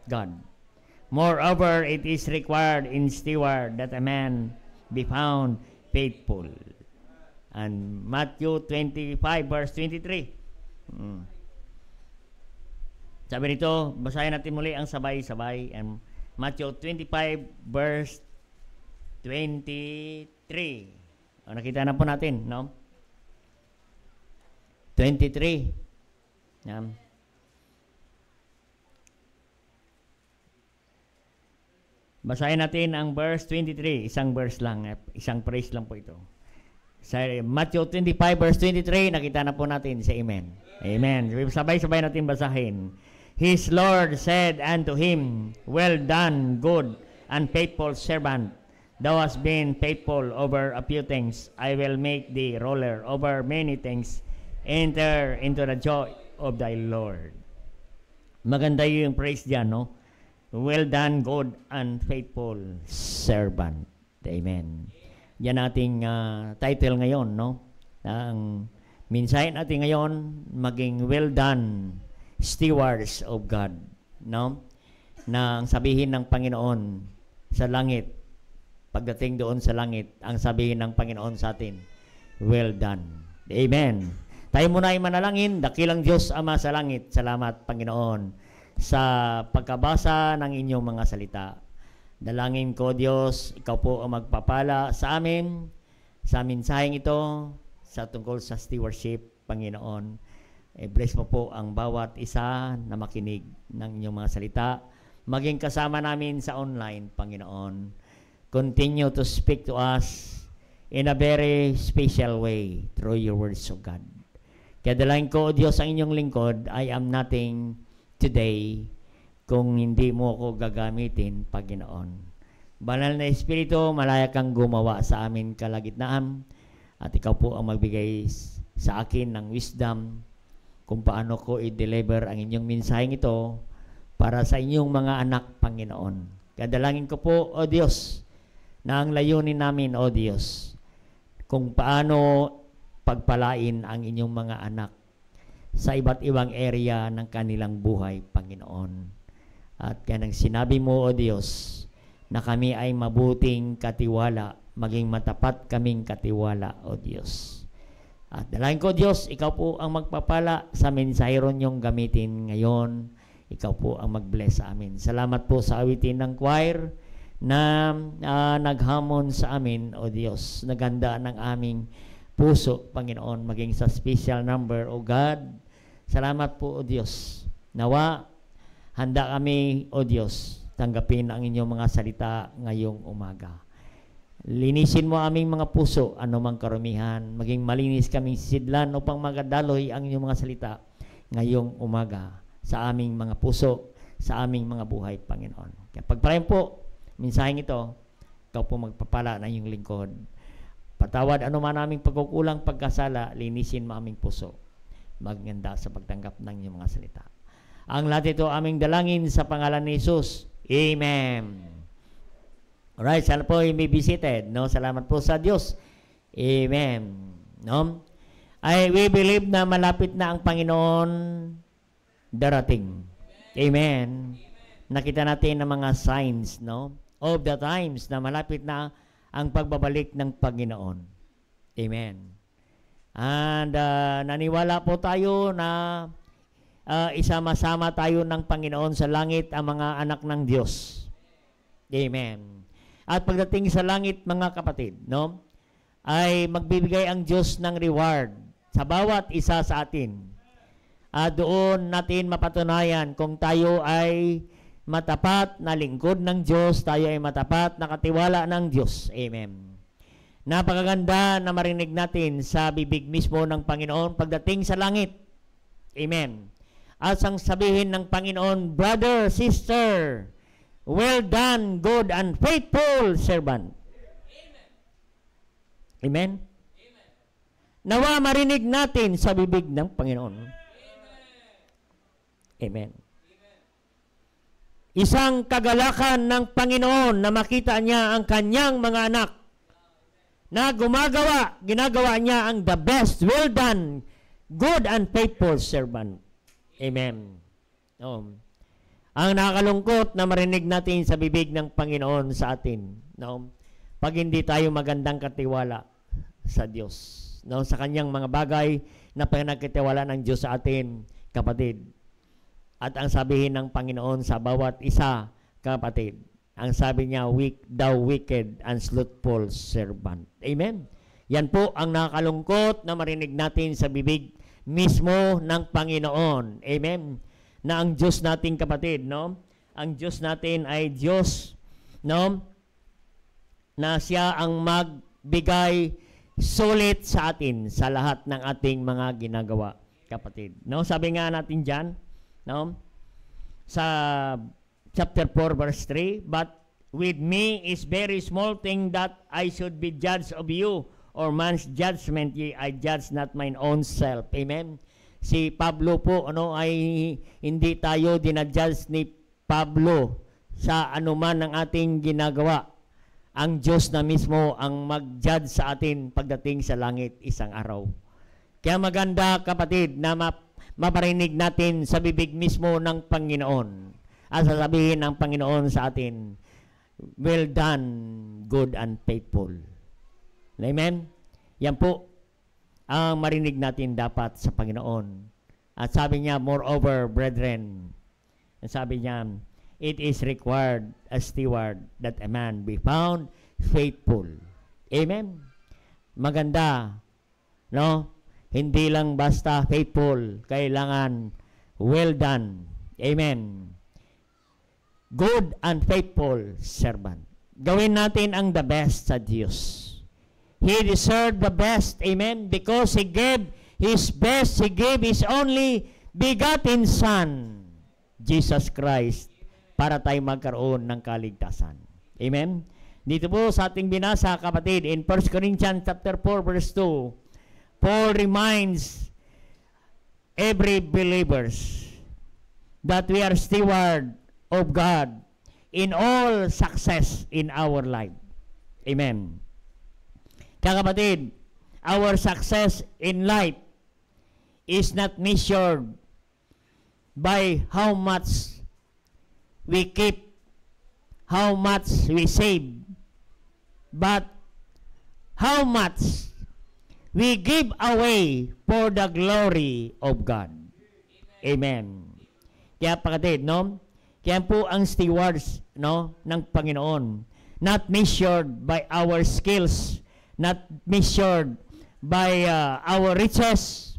God. Moreover, it is required in steward that a man be found faithful. And Matthew 25 verse 23. Sabi nito, basahin natin muli ang sabay-sabay. And Matthew 25 verse 23. Nakita na po natin, no? 23. Yan. Basahin natin ang verse 23. Isang verse lang. Isang phrase lang po ito. Sa Matthew 25 verse 23, nakita na po natin sa Amen. Amen. Sabay-sabay natin basahin. His Lord said unto him, Well done, good and faithful servant. Thou hast been faithful over a few things. I will make thee ruler over many things. Enter into the joy of thy Lord. Maganda yung praise diyan, no? Well done, good and faithful servant. Amen. Yan ating title ngayon, no? Ang mensahe natin ngayon, maging well done, stewards of God, no? Na ang sabihin ng Panginoon sa langit, pagdating doon sa langit, ang sabihin ng Panginoon sa atin, well done. Amen. Tayo muna ay manalangin. Dakilang Diyos Ama sa langit, salamat Panginoon sa pagkabasa ng inyong mga salita. Dalangin ko, Diyos, ikaw po ang magpapala sa amin, sa mensaheng ito, sa tungkol sa stewardship, Panginoon. Bless mo po ang bawat isa na makinig ng inyong mga salita. Maging kasama namin sa online, Panginoon. Continue to speak to us in a very special way through your words of God. Kaya dalangin ko, Diyos, ang inyong lingkod, I am nothing today kung hindi mo ako gagamitin, Panginoon. Banal na Espiritu, malaya kang gumawa sa amin kalagitnaan at ikaw po ang magbigay sa akin ng wisdom kung paano ko i-deliver ang inyong mensaheng ito para sa inyong mga anak, Panginoon. Kadalangin ko po, O Diyos, na ang layunin namin, O Diyos, kung paano pagpalain ang inyong mga anak sa iba't ibang area ng kanilang buhay, Panginoon. At kaya nang sinabi mo, O Diyos, na kami ay mabuting katiwala, maging matapat kaming katiwala, O Diyos. At dalangin ko, Diyos, ikaw po ang magpapala sa mensahero niyong gamitin ngayon. Ikaw po ang mag-bless sa amin. Salamat po sa awitin ng choir na naghamon sa amin, O Diyos. Naganda ng aming puso, Panginoon, maging sa special number, O God. Salamat po, O Diyos. Nawa, handa kami, O Diyos, tanggapin ang inyong mga salita ngayong umaga. Linisin mo aming mga puso, anumang karumihan, maging malinis kaming sidlan upang magadaloy ang inyong mga salita ngayong umaga sa aming mga puso, sa aming mga buhay, Panginoon. Kaya pagpalain po, mensaheng ito, ikaw po magpapala na iyong lingkod. Patawad anuman aming pagkukulang, pagkasala, linisin mo aming puso. Maganda sa pagtanggap ng inyong mga salita. Ang lahat ito aming dalangin sa pangalan ni Jesus. Amen. Alright, sana po may visited, no? Salamat po sa Diyos. Amen. No? We believe na malapit na ang Panginoon darating. Amen. Nakita natin ang mga signs, no? Of the times na malapit na ang pagbabalik ng Panginoon. Amen. And naniwala po tayo na isama-sama tayo ng Panginoon sa langit ang mga anak ng Diyos. Amen. At pagdating sa langit, mga kapatid, no, ay magbibigay ang Diyos ng reward sa bawat isa sa atin. Doon natin mapatunayan kung tayo ay matapat na lingkod ng Diyos, tayo ay matapat na katiwala ng Diyos. Amen. Napakaganda na marinig natin sa bibig mismo ng Panginoon pagdating sa langit. Amen. At sang sabihin ng Panginoon, brother, sister, well done, good and faithful servant. Amen. Amen. Nawa marinig natin sa bibig ng Panginoon. Amen. Isang kagalakan ng Panginoon na makita niya ang kanyang mga anak na ginagawa niya ang the best, well done, good and faithful servant. Amen. Ang nakakalungkot na marinig natin sa bibig ng Panginoon sa atin, no? Pag hindi tayo magandang katiwala sa Diyos, no? Sa kanyang mga bagay na pinagkatiwala ng Diyos sa atin, kapatid. At ang sabihin ng Panginoon sa bawat isa, kapatid, ang sabi niya, thou wicked and slothful servant. Amen? Yan po ang nakakalungkot na marinig natin sa bibig mismo ng Panginoon. Amen? Na ang Diyos natin, kapatid, no? Ang Diyos natin ay Diyos, no? Na siya ang magbigay sulit sa atin sa lahat ng ating mga ginagawa, kapatid. No? Sabi nga natin diyan, no? Sa chapter 4 verse 3, but with me is very small thing that I should be judged of you, or man's judgment ye I judge not mine own self. Amen. Si Pablo po, ay hindi tayo dinajudge ni Pablo sa anuman ng ating ginagawa. Ang Diyos na mismo ang mag-judge sa atin pagdating sa langit isang araw. Kaya maganda, kapatid, na maparinig natin sa bibig mismo ng Panginoon. At sasabihin ng Panginoon sa atin, well done, good and faithful. Amen? Yan po ang marinig natin dapat sa Panginoon. At sabi niya, moreover, brethren, sabi niya, it is required as steward that a man be found faithful. Amen? Maganda, no? Hindi lang basta faithful, kailangan well done. Amen? Good and faithful servant. Gawin natin ang the best sa Diyos. He deserved the best, amen, because He gave His best. He gave His only begotten Son, Jesus Christ, para tayo magkaroon ng kaligtasan. Amen? Dito po sa ating binasa, kapatid, in 1 Corinthians chapter 4, verse 2, Paul reminds every believers that we are steward of God in all success in our life. Amen. Kaya kapatid, our success in life is not measured by how much we keep, how much we save, but how much we give away for the glory of God. Amen. Kaya kapatid, no? Kaya po ang stewards, no, ng Panginoon, not measured by our skills, not measured by our riches,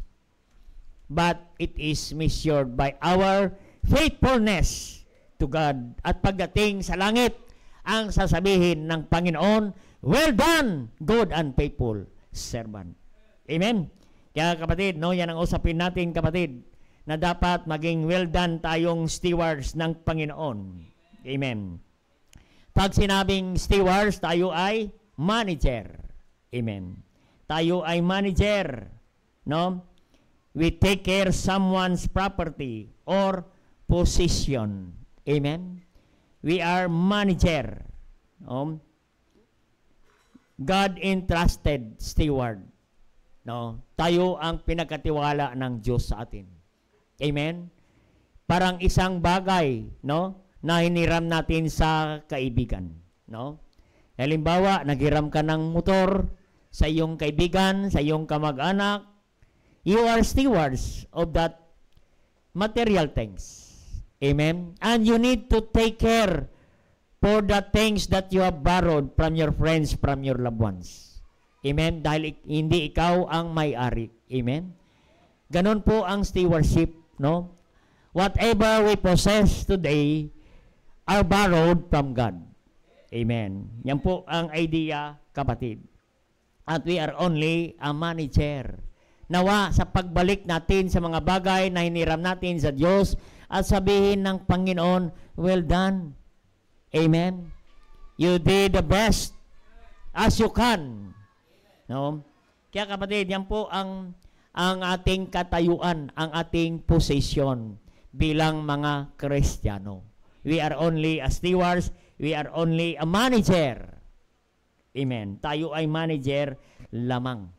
but it is measured by our faithfulness to God. At pagdating sa langit, ang sasabihin ng Panginoon, well done, good and faithful servant. Amen? Kaya kapatid, no, yan ang usapin natin, kapatid, na dapat maging well done tayong stewards ng Panginoon. Amen. Pag sinabing stewards, tayo ay manager. Amen. Tayo ay manager, no? We take care someone's property or position. Amen. We are manager. No? God entrusted steward. No? Tayo ang pinagkatiwala ng Diyos sa atin. Amen. Parang isang bagay, no, na hiniram natin sa kaibigan, no? Halimbawa, naghiram ka ng motor sa iyong kaibigan, sa iyong kamag-anak. You are stewards of that material things. Amen? And you need to take care for the things that you have borrowed from your friends, from your loved ones. Amen? Dahil hindi ikaw ang may-ari. Amen? Ganon po ang stewardship, no? Whatever we possess today are borrowed from God. Amen. Yan po ang idea, kapatid. At we are only a manager. Nawa sa pagbalik natin sa mga bagay na hiniram natin sa Diyos at sabihin ng Panginoon, well done. Amen. You did the best as you can. No? Kaya kapatid, yan po ang ating katayuan, ang ating position bilang mga Kristiyano. We are only a stewards. We are only a manager. Amen. Tayo ay manager lamang.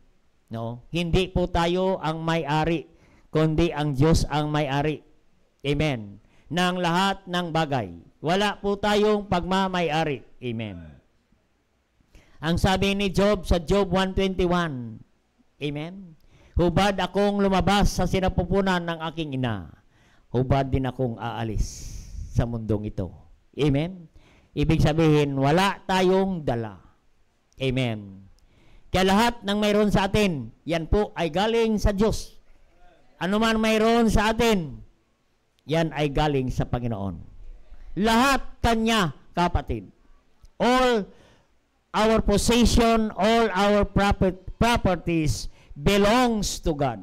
No? Hindi po tayo ang may-ari, kundi ang Diyos ang may-ari. Amen. ng lahat ng bagay. Wala po tayong pagmamay-ari. Amen. Ang sabi ni Job sa Job 1:21, amen? Hubad akong lumabas sa sinapupunan ng aking ina. Hubad din akong aalis sa mundong ito. Amen? Ibig sabihin, wala tayong dala. Amen. Kaya lahat ng mayroon sa atin, yan po ay galing sa Diyos. Ano man mayroon sa atin, yan ay galing sa Panginoon. Lahat Kanya, kapatid. All our possession, all our properties belongs to God.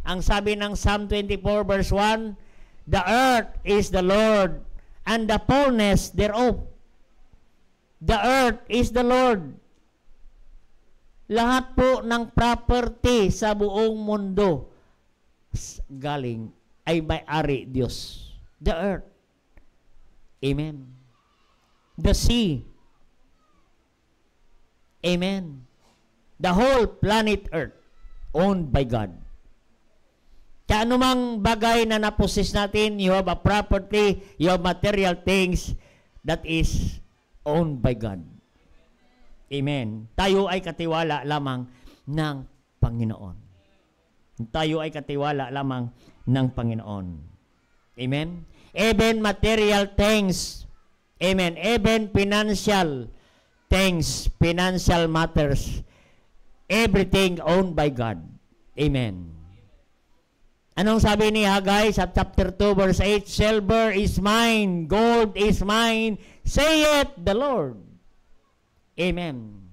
Ang sabi ng Psalm 24 verse 1, the earth is the Lord and the fullness thereof. The earth is the Lord. Lahat po ng property sa buong mundo galing ay may-ari Diyos. The earth. Amen. The sea. Amen. The whole planet Earth owned by God. Kaya anumang bagay na napossess natin, you have a property, you have material things that is owned by God. Amen. Tayo ay katiwala lamang ng Panginoon. Tayo ay katiwala lamang ng Panginoon. Amen. Even material things. Amen. Even financial things, financial matters, everything owned by God. Amen. Anong sabi ni Haggai sa chapter 2 verse 8? Silver is mine, gold is mine, saith the Lord. Amen.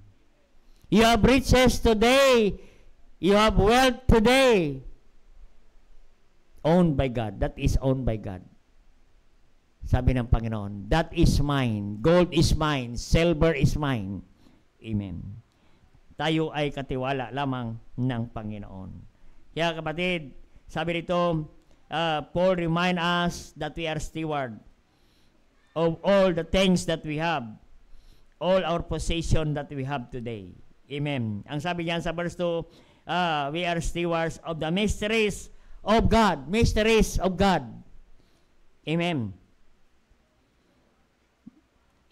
You have riches today, you have wealth today, owned by God. That is owned by God. Sabi ng Panginoon, that is mine, gold is mine, silver is mine. Amen. Tayo ay katiwala lamang ng Panginoon. Kaya kapatid, sabi dito, Paul remind us that we are steward of all the things that we have, all our possession that we have today. Amen. Ang sabi niyan sa verse 2, we are stewards of the mysteries of God. Mysteries of God. Amen.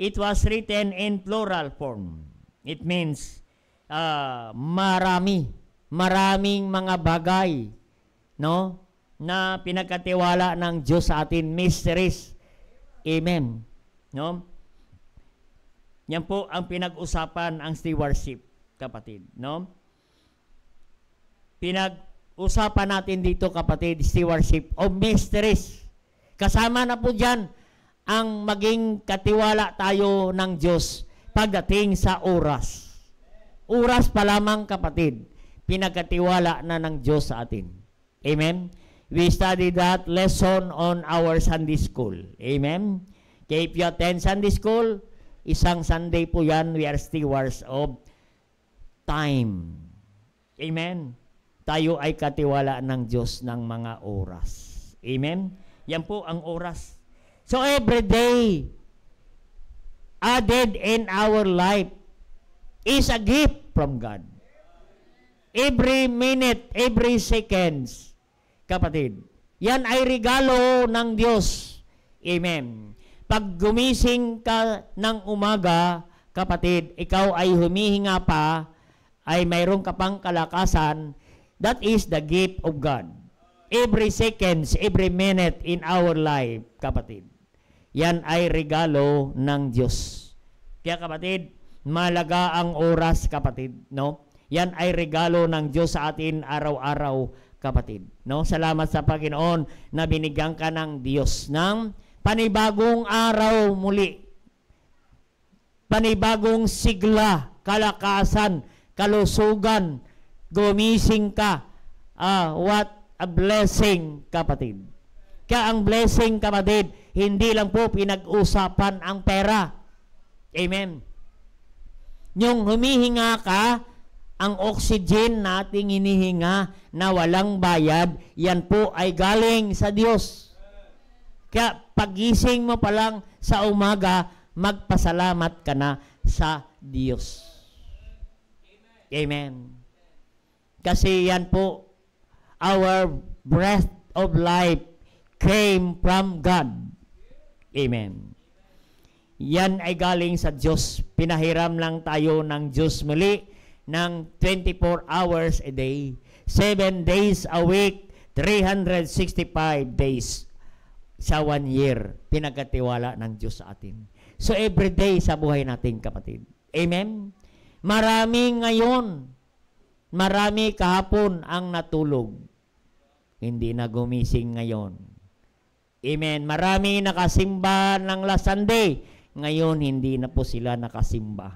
It was written in plural form. It means maraming mga bagay, no, na pinagkatiwala ng Diyos sa atin, mysteries. Amen. No? Yan po ang pinag-usapan ang stewardship, kapatid, no? Pinag-usapan natin dito, kapatid, stewardship of mysteries. Kasama na po diyan ang maging katiwala tayo ng Diyos pagdating sa oras. Oras pa lamang, kapatid, pinagkatiwala na ng Diyos sa atin. Amen? We studied that lesson on our Sunday school. Amen? Kaya if you attend Sunday school, isang Sunday po yan, we are stewards of time. Amen? Tayo ay katiwala ng Diyos ng mga oras. Amen? Yan po ang oras. So every day added in our life is a gift from God. Every minute, every seconds, kapatid, yan ay regalo ng Diyos. Amen. Pag gumising ka ng umaga, kapatid, ikaw ay humihinga pa, ay mayroon ka pang kalakasan, that is the gift of God. Every seconds, every minute in our life, kapatid, yan ay regalo ng Diyos. Kaya kapatid, malaga ang oras, kapatid, no? Yan ay regalo ng Diyos sa atin araw-araw, kapatid, no? Salamat sa Panginoon na binigyan ka ng Diyos ng panibagong araw muli. Panibagong sigla, kalakasan, kalusugan, gumising ka. What a blessing, kapatid. Kaya ang blessing, kapatid, hindi lang po pinag-usapan ang pera. Amen. Yung humihinga ka, ang oxygen nating hinihinga na walang bayad, yan po ay galing sa Diyos. Kaya pagising mo pa lang sa umaga, magpasalamat ka na sa Diyos. Amen. Kasi yan po, our breath of life came from God. Amen. Yan ay galing sa Diyos. Pinahiram lang tayo ng Diyos muli ng 24 hours a day, 7 days a week, 365 days sa 1 year. Pinagkatiwala ng Diyos sa atin. So every day sa buhay natin, kapatid. Amen? Marami ngayon, marami kahapon ang natulog. Hindi na gumising ngayon. Amen. Marami nakasimba ng last Sunday. Ngayon, hindi na po sila nakasimba.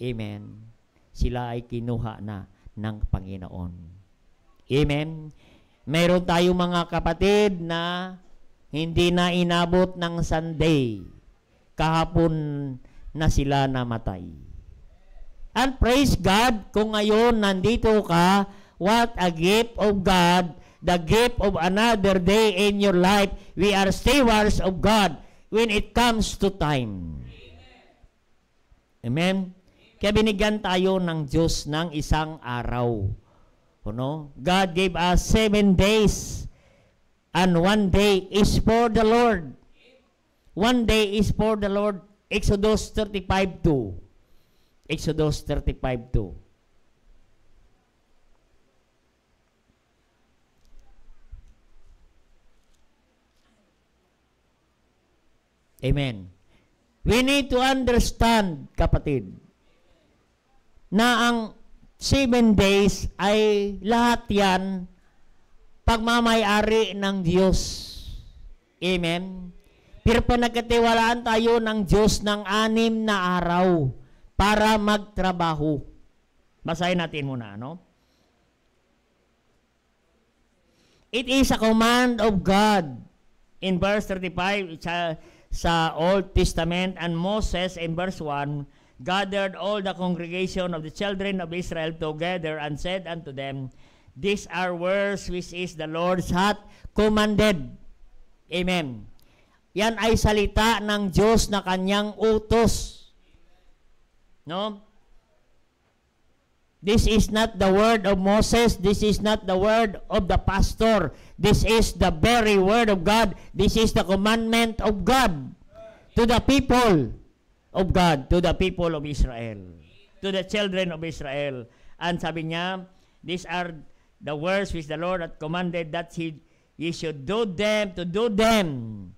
Amen. Sila ay kinuha na ng Panginoon. Amen. Mayroon tayong mga kapatid na hindi na inabot ng Sunday. Kahapon na sila namatay. And praise God, kung ngayon nandito ka, what a gift of God, the gift of another day in your life. We are stewards of God when it comes to time. Amen? Kaya binigyan tayo ng Diyos ng isang araw. God gave us 7 days and 1 day is for the Lord. 1 day is for the Lord. Exodus 35:2. Exodus 35:2. Amen. We need to understand, kapatid, na ang 7 days ay lahat yan pagmamayari ng Diyos. Amen. Pero pinagkatiwalaan tayo ng Diyos ng 6 na araw para magtrabaho. Basahin natin muna, no? It is a command of God. In verse 35, sa Old Testament, and Moses in verse 1 gathered all the congregation of the children of Israel together and said unto them, these are words which is the Lord hath commanded. Amen. Yan ay salita ng Diyos na kanyang utos. No? This is not the word of Moses. This is not the word of the pastor. This is the very word of God. This is the commandment of God to the people of God, to the people of Israel, to the children of Israel. And sabi niya, these are the words which the Lord hath commanded that ye should do them, to do them.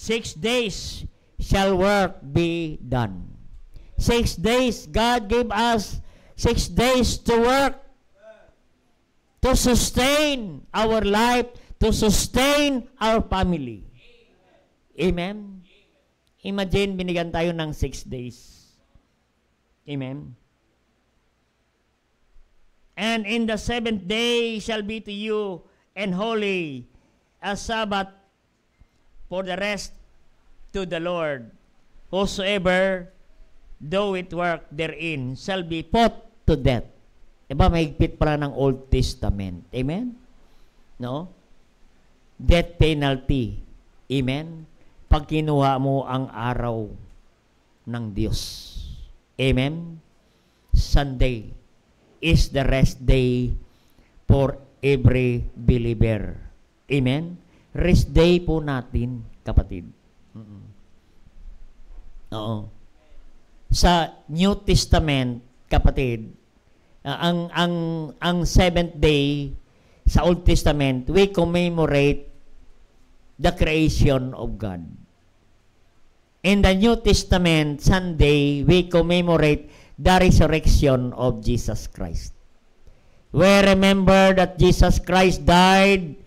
6 days shall work be done. 6 days, God gave us 6 days to work, to sustain our life, to sustain our family. Amen? Imagine, binigyan tayo ng 6 days. Amen? And in the 7th day shall be to you and holy, a Sabbath for the rest to the Lord. Whosoever do it work therein shall be put to death. Diba, mahigpit pala ng Old Testament. Amen? No? Death penalty. Amen? Pag kinuha mo ang araw ng Diyos. Amen? Sunday is the rest day for every believer. Amen? Rest day po natin, kapatid. Oo. Sa New Testament, kapatid, ang 7th day sa Old Testament, we commemorate the creation of God. In the New Testament, Sunday, we commemorate the resurrection of Jesus Christ. We remember that Jesus Christ died.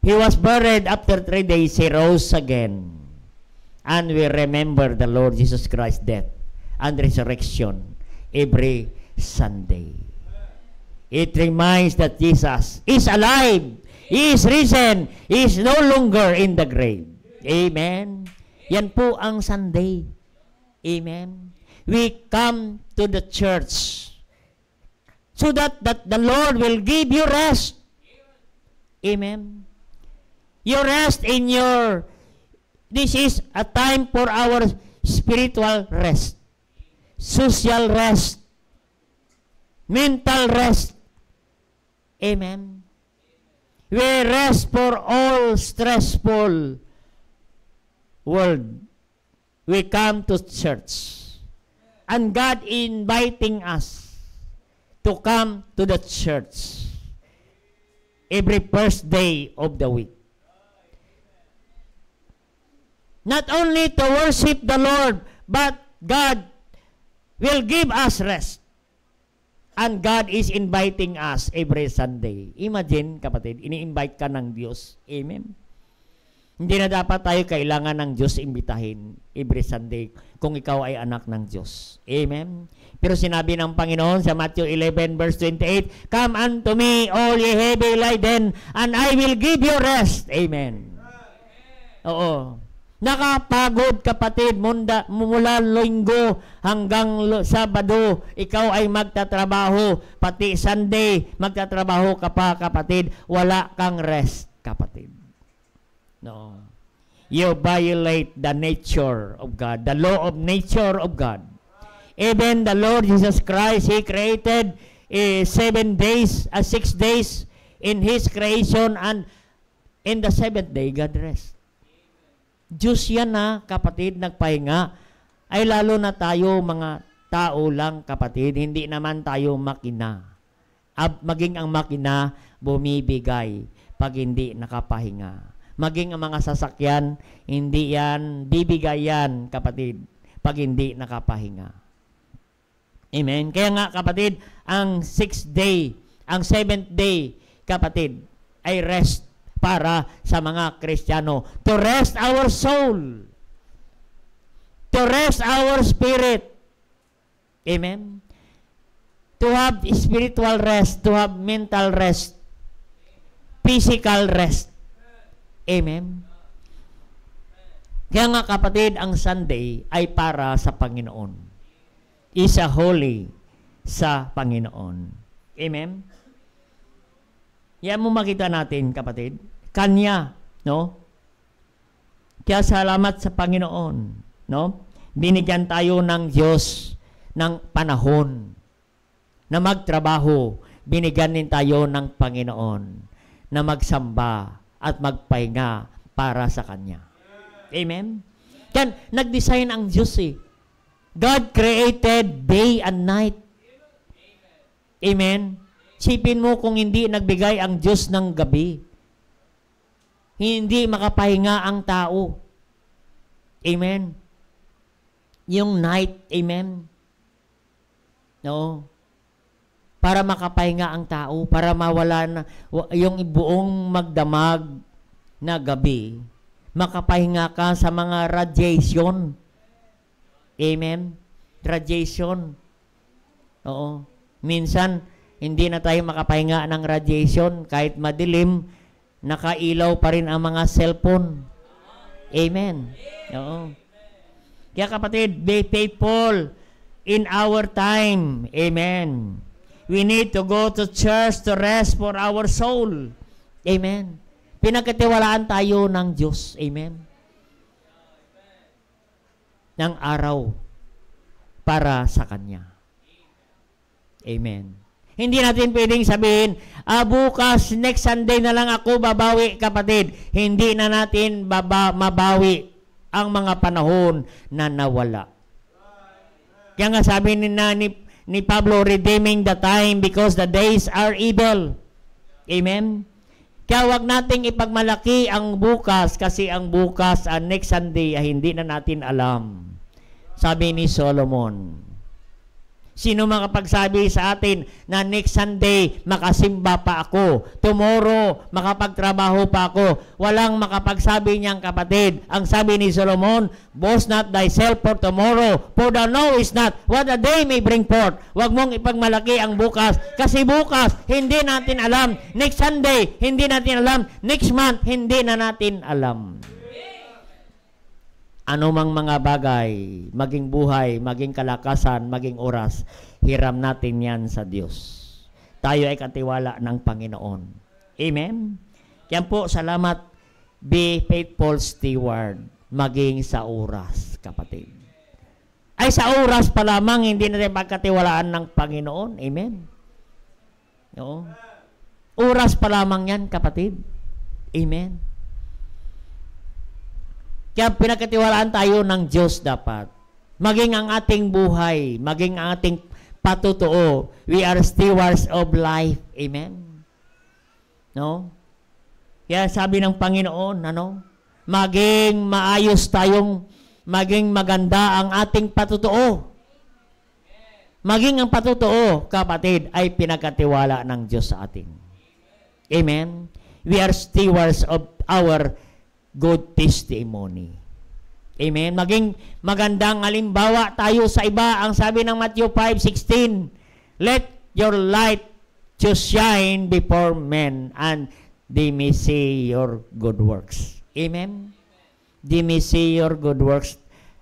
He was buried. After 3 days, He rose again. And we remember the Lord Jesus Christ's death and resurrection every Sunday. It reminds that Jesus is alive. He is risen. He is no longer in the grave. Amen. Yan po ang Sunday. Amen. We come to the church so that the Lord will give you rest. Amen. You rest in your... This is a time for our spiritual rest, social rest, mental rest. Amen. we rest for all stressful world. We come to church. And God inviting us to come to the church every first day of the week. Not only to worship the Lord, but God will give us rest. And God is inviting us every Sunday. Imagine, kapatid, ini-invite ka ng Diyos. Amen? Hindi na dapat tayo kailangan ng Diyos imbitahin every Sunday kung ikaw ay anak ng Diyos. Amen? Pero sinabi ng Panginoon sa Matthew 11 verse 28, "Come unto me, all ye heavy laden, and I will give you rest." Amen. Oo. Nakapagod, kapatid, mula Linggo hanggang Sabado, ikaw ay magtatrabaho, pati Sunday, magtatrabaho ka pa, kapatid, wala kang rest, kapatid. No. You violate the nature of God, the law of nature of God. Even the Lord Jesus Christ, He created 6 days in His creation, and in the 7th day, God rest. Diyos yan na, kapatid, nagpahinga. Ay lalo na tayo, mga tao lang, kapatid, hindi naman tayo makina. Maging ang makina, bumibigay pag hindi nakapahinga. Maging ang mga sasakyan, hindi yan, bibigay yan, kapatid, pag hindi nakapahinga. Amen? Kaya nga, kapatid, ang 6th day, ang 7th day, kapatid, ay rest para sa mga Kristiyano. To rest our soul. To rest our spirit. Amen? To have spiritual rest, to have mental rest, physical rest. Amen? Kaya nga, kapatid, ang Sunday ay para sa Panginoon. Isa holy sa Panginoon. Amen? Yan mo makita natin, kapatid. Kanya, no? Kaya salamat sa Panginoon, no? Binigyan tayo ng Diyos ng panahon na magtrabaho. Binigyan din tayo ng Panginoon na magsamba at magpahinga para sa Kanya. Amen? Yan, nag-design ang Diyos eh. God created day and night. Amen? Sipin mo kung hindi nagbigay ang Diyos ng gabi. Hindi makapahinga ang tao. Amen? Yung night, amen? No? Para makapahinga ang tao, para mawala na yung buong magdamag na gabi, makapahinga ka sa mga radiation. Amen? Radiation. Oo. Minsan, hindi na tayo makapahinga ng radiation kahit madilim, nakailaw pa rin ang mga cellphone. Amen. Oo. Kaya kapatid, be faithful in our time. Amen. We need to go to church to rest for our soul. Amen. Pinagkatiwalaan tayo ng Diyos. Amen. Ng araw para sa Kanya. Amen. Hindi natin pwedeng sabihin, bukas, next Sunday na lang ako babawi, kapatid. Hindi na natin mabawi ang mga panahon na nawala. Kaya nga sabi ni Pablo, redeeming the time because the days are evil. Amen? Kaya wag nating ipagmalaki ang bukas kasi ang bukas, next Sunday, ay hindi na natin alam. Sabi ni Solomon. Sino makapagsabi sa atin na next Sunday makasimba pa ako, tomorrow makapagtrabaho pa ako? Walang makapagsabi niyang, kapatid. Ang sabi ni Solomon, boast not thyself for tomorrow, for thou knowest not what a day may bring forth. Huwag mong ipagmalaki ang bukas, kasi bukas hindi natin alam. Next Sunday hindi natin alam. Next month hindi na natin alam. Ano mang mga bagay, maging buhay, maging kalakasan, maging oras, hiram natin yan sa Diyos. Tayo ay katiwala ng Panginoon. Amen? Kaya po, salamat. Be faithful steward, maging sa oras, kapatid. Ay sa oras pa lamang, hindi natin pagkatiwalaan ng Panginoon. Amen? No? Oras pa lamang yan, kapatid. Amen. Kaya pinagkatiwalaan tayo ng Diyos dapat. Maging ang ating buhay, maging ang ating patutuo. We are stewards of life. Amen. No? Kaya sabi ng Panginoon, maging maayos tayong, maging maganda ang ating patutuo. Maging ang patutuo, kapatid, ay pinagkatiwala ng Diyos sa atin. Amen. We are stewards of our good testimony. Amen. Maging magandang halimbawa tayo sa iba. Ang sabi ng Matthew 5:16, let your light to shine before men and they may see your good works. Amen. They may see your good works.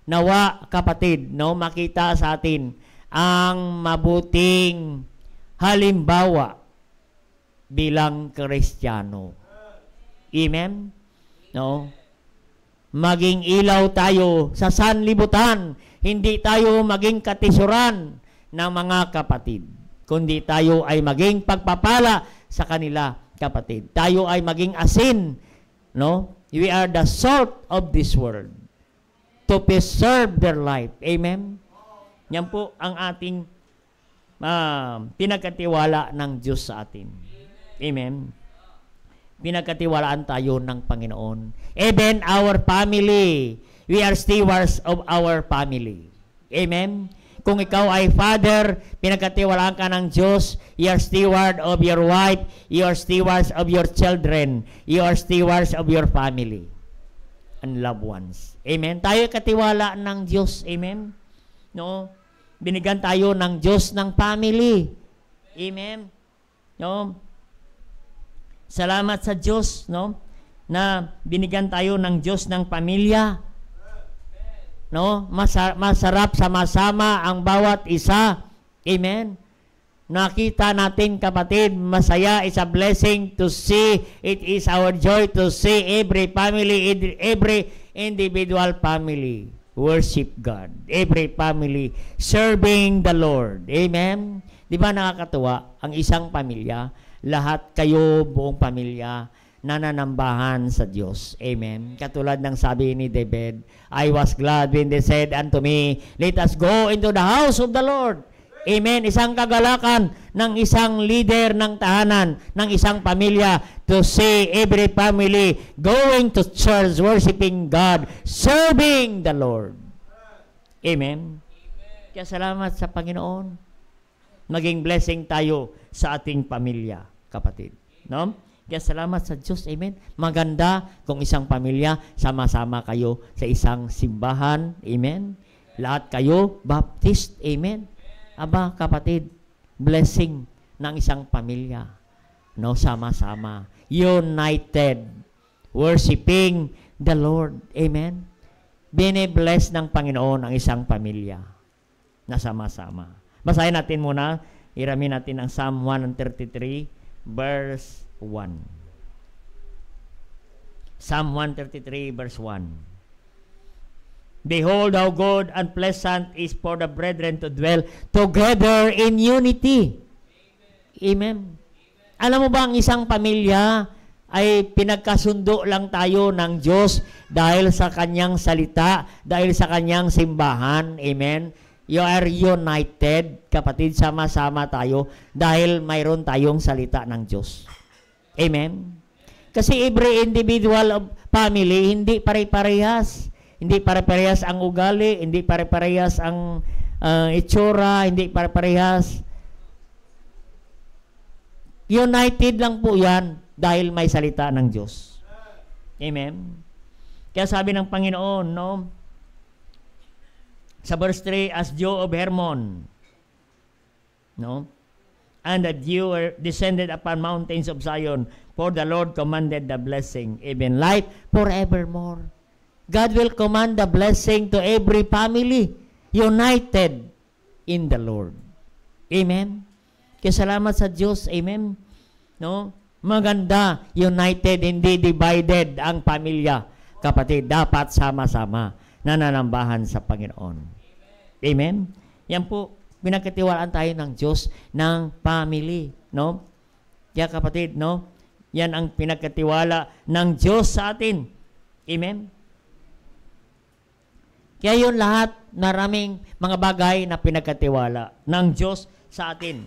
Nawa, kapatid, makita sa atin ang mabuting halimbawa bilang Kristiyano. Amen? Maging ilaw tayo sa sanlibutan. Hindi tayo maging katisuran ng mga kapatid. Kundi tayo ay maging pagpapala sa kanila, kapatid. Tayo ay maging asin. We are the salt of this world to preserve their life. Amen? Yan po ang ating pinagkatiwala ng Diyos sa atin. Amen. Pinagkatiwalaan tayo ng Panginoon. Even our family, we are stewards of our family. Amen. Kung ikaw ay father, pinagkatiwalaan ka ng Diyos, you are steward of your wife, you are stewards of your children, you are stewards of your family and loved ones. Amen. Tayo katiwala ng Diyos. Amen. Binigyan tayo ng Diyos ng family. Amen. Salamat sa Diyos, na binigyan tayo ng Diyos ng pamilya. Masarap sama-sama ang bawat isa. Amen. Nakita natin, kapatid, masaya, is a blessing to see. It is our joy to see every family, every individual family worship God. Every family serving the Lord. Amen. Di ba nakakatuwa ang isang pamilya? Lahat kayo, buong pamilya, nananambahan sa Diyos. Amen. Katulad ng sabi ni David, I was glad when they said unto me, let us go into the house of the Lord. Amen. Isang kagalakan ng isang leader ng tahanan, ng isang pamilya, to see every family going to church, worshiping God, serving the Lord. Amen. Kaya salamat sa Panginoon. Maging blessing tayo sa ating pamilya, kapatid. Kaya salamat sa Diyos. Amen. Maganda kung isang pamilya, sama-sama kayo sa isang simbahan. Amen. Lahat kayo, Baptist. Amen. Aba, kapatid, blessing ng isang pamilya. Sama-sama. United. Worshiping the Lord. Amen. Bine-bless ng Panginoon ang isang pamilya na sama-sama. Basahin natin muna, iramin natin ang Psalm 133, verse 1. Psalm 133, verse 1. Behold, how good and pleasant is for the brethren to dwell together in unity. Amen. Alam mo ba, ang isang pamilya ay pinagkasundo lang tayo ng Diyos dahil sa Kanyang salita, dahil sa Kanyang simbahan. Amen. You are united, kapatid, sama-sama tayo dahil mayroon tayong salita ng Diyos. Amen? Kasi every individual family, hindi pare-parehas. Hindi pare-parehas ang ugali, hindi pare-parehas ang itsura, hindi pare-parehas. United lang po yan dahil may salita ng Diyos. Amen? Kaya sabi ng Panginoon, sa verse 3, as dew of Hermon, and the dew descended upon mountains of Zion, for the Lord commanded the blessing, even life forevermore. God will command the blessing to every family united in the Lord. Amen? Kaya salamat sa Diyos. Amen? Maganda, united, hindi divided ang pamilya. Kapatid, dapat sama-sama nananambahan sa Panginoon. Amen? Yan po, pinagkatiwalaan tayo ng Diyos ng family. Kaya kapatid, no? Yan ang pinagkatiwala ng Diyos sa atin. Amen? Kaya yun lahat, maraming mga bagay na pinagkatiwala ng Diyos sa atin.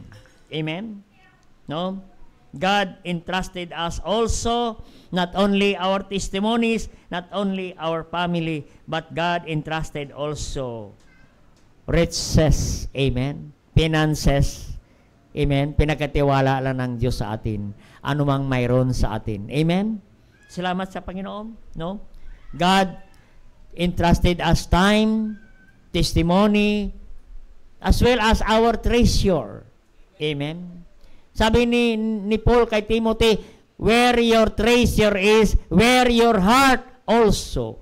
Amen? No? God entrusted us also, not only our testimonies, not only our family, but God entrusted also riches. Amen? Finances. Amen? Pinagkatiwala lang ng Diyos sa atin. Anumang mayroon sa atin. Amen? Salamat sa Panginoon. No? God entrusted us time, testimony, as well as our treasure. Amen? Sabi ni Paul kay Timothy, where your treasure is, where your heart also.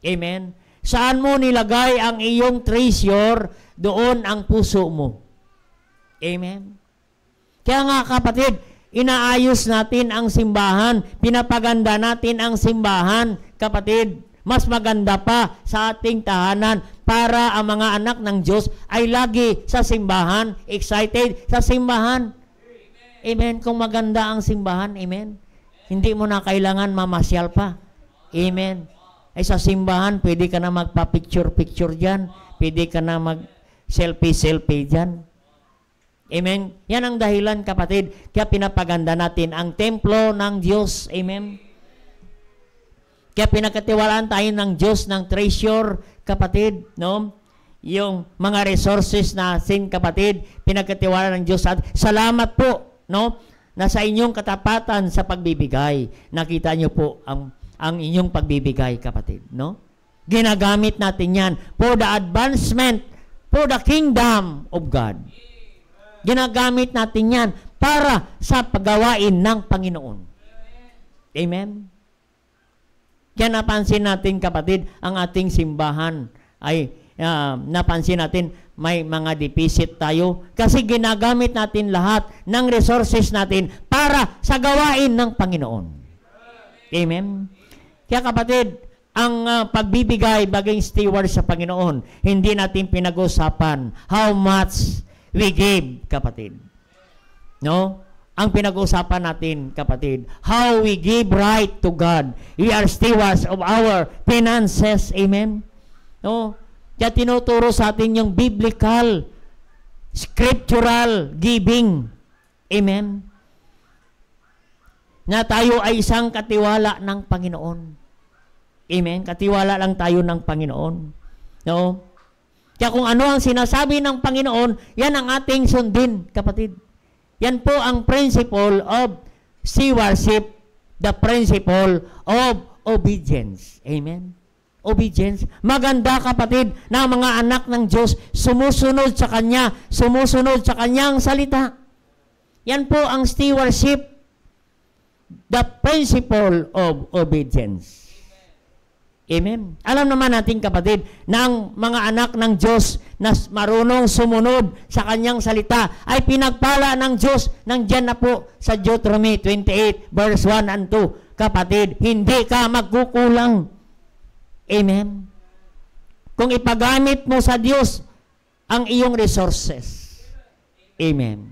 Amen? Saan mo nilagay ang iyong treasure, doon ang puso mo. Amen? Kaya nga kapatid, inaayos natin ang simbahan, pinapaganda natin ang simbahan, kapatid. Mas maganda pa sa ating tahanan para ang mga anak ng Diyos ay lagi sa simbahan, excited sa simbahan. Amen. Kung maganda ang simbahan, amen. Hindi mo na kailangan mamasyal pa. Amen. Ay sa simbahan, pwede ka na magpa-picture-picture dyan. Pwede ka na mag-selfie-selfie dyan. Amen. Yan ang dahilan, kapatid. Kaya pinapaganda natin ang templo ng Diyos. Amen. Kaya pinagkatiwalaan tayo ng Diyos ng treasure, kapatid, no? Yung mga resources natin, kapatid, pinagkatiwalaan ng Diyos. At salamat po, no? Na sa inyong katapatan sa pagbibigay. Nakita niyo po ang inyong pagbibigay, kapatid, no? Ginagamit natin yan for the advancement, for the kingdom of God. Ginagamit natin yan para sa paggawain ng Panginoon. Amen? Kaya napansin natin, kapatid, ang ating simbahan ay napansin natin may mga deficit tayo kasi ginagamit natin lahat ng resources natin para sa gawain ng Panginoon. Amen? Kaya kapatid, ang pagbibigay baging steward sa Panginoon, hindi natin pinag-usapan how much we give, kapatid. No? Ang pinag-usapan natin, kapatid, how we give right to God. We are stewards of our finances. Amen? No? Kaya tinuturo sa atin yung biblical, scriptural giving. Amen? Na tayo ay isang katiwala ng Panginoon. Amen? Katiwala lang tayo ng Panginoon. No? Kaya kung ano ang sinasabi ng Panginoon, yan ang ating sundin, kapatid. Yan po ang principle of stewardship, the principle of obedience. Amen? Obedience. Maganda, kapatid, na mga anak ng Diyos sumusunod sa Kanya, sumusunod sa Kanyang salita. Yan po ang stewardship, the principle of obedience. Amen. Alam naman natin, kapatid, na ang mga anak ng Diyos na marunong sumunod sa Kanyang salita ay pinagpala ng Diyos. Nandiyan na po sa Deuteronomy 28 verse 1 and 2. Kapatid, hindi ka magkukulang. Amen. Kung ipagamit mo sa Diyos ang iyong resources. Amen.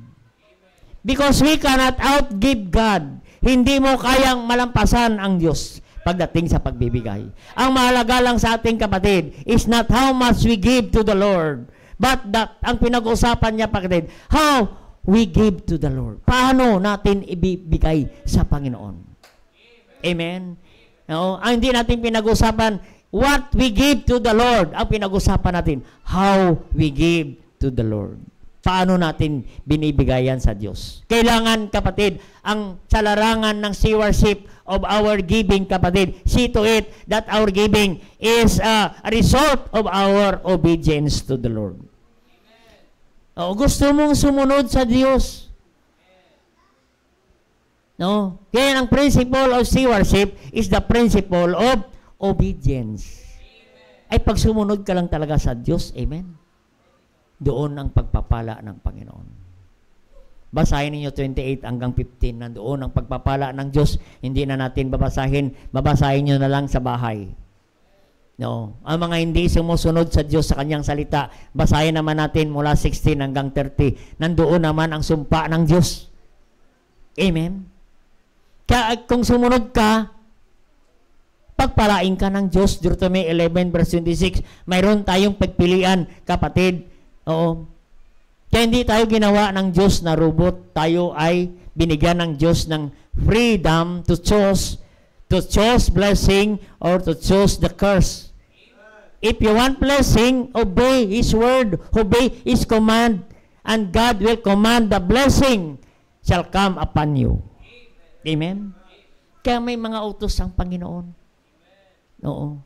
Because we cannot outgive God. Hindi mo kayang malampasan ang Diyos pagdating sa pagbibigay. Ang mahalaga lang sa ating, kapatid, is not how much we give to the Lord, but that, ang pinag-usapan niya, kapatid, how we give to the Lord. Paano natin ibibigay sa Panginoon? Amen? No? Ang hindi natin pinag-usapan, what we give to the Lord. Ang pinag-usapan natin, how we give to the Lord. Paano natin binibigayan sa Diyos? Kailangan, kapatid, ang sa larangan ng stewardship of our giving, kapatid, see to it that our giving is a result of our obedience to the Lord. O, gusto mong sumunod sa Diyos. No? Kaya ang principle of stewardship is the principle of obedience. Ay pag sumunod ka lang talaga sa Diyos, amen? Doon ang pagpapala ng Panginoon. Basahin ninyo 28 hanggang 15, nandoon ang pagpapala ng Diyos. Hindi na natin babasahin nyo na lang sa bahay. No. Ang mga hindi sumusunod sa Diyos sa Kanyang salita, basahin naman natin mula 16 hanggang 30. Nandoon naman ang sumpa ng Diyos. Amen? Kaya kung sumunod ka, pagpalain ka ng Diyos. Deuteronomy 11 verse 26, mayroon tayong pagpilian, kapatid. Oo. Kaya hindi tayo ginawa ng Diyos na robot. Tayo ay binigyan ng Diyos ng freedom to choose blessing or to choose the curse. If you want blessing, obey His word, obey His command, and God will command the blessing shall come upon you. Amen? Kaya may mga utos ang Panginoon. Oo.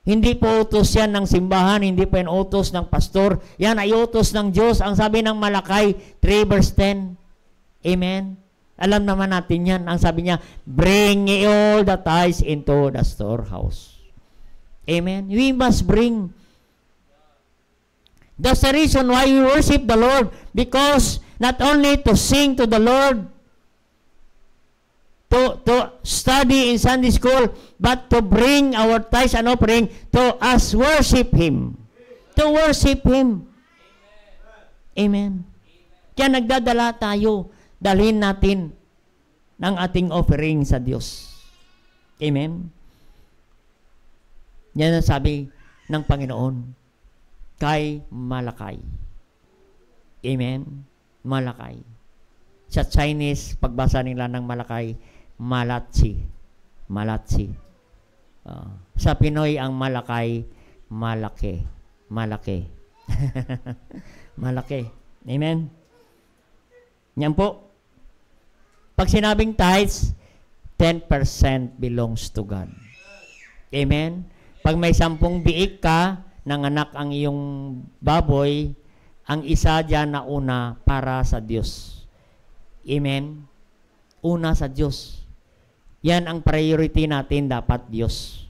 Hindi po utos yan ng simbahan, hindi po yan utos ng pastor. Yan ay utos ng Diyos. Ang sabi ng Malakay 3 verse 10. Amen? Alam naman natin yan. Ang sabi niya, bring ye all the tithes into the storehouse. Amen? We must bring. That's the reason why we worship the Lord. Because not only to sing to the Lord, to study in Sunday school, but to bring our tithes and offering to us worship Him. To worship Him. Amen. Kaya nagdadala tayo, dalhin natin ng ating offering sa Diyos. Amen. Yan ang sabi ng Panginoon kay Malakay. Amen. Malakay. Sa Chinese, pagbasa nila ng Malakay, Malachi. Malachi. Sa Pinoy, ang Malakay, Malaki. Malaki. Malaki. Amen? Yan po. Pag sinabing tithes, 10% belongs to God. Amen? Pag may 10 biik ka, nanganak ang iyong baboy, ang isa dyan na una para sa Diyos. Amen? Una sa Diyos. Yan ang priority natin, dapat Diyos.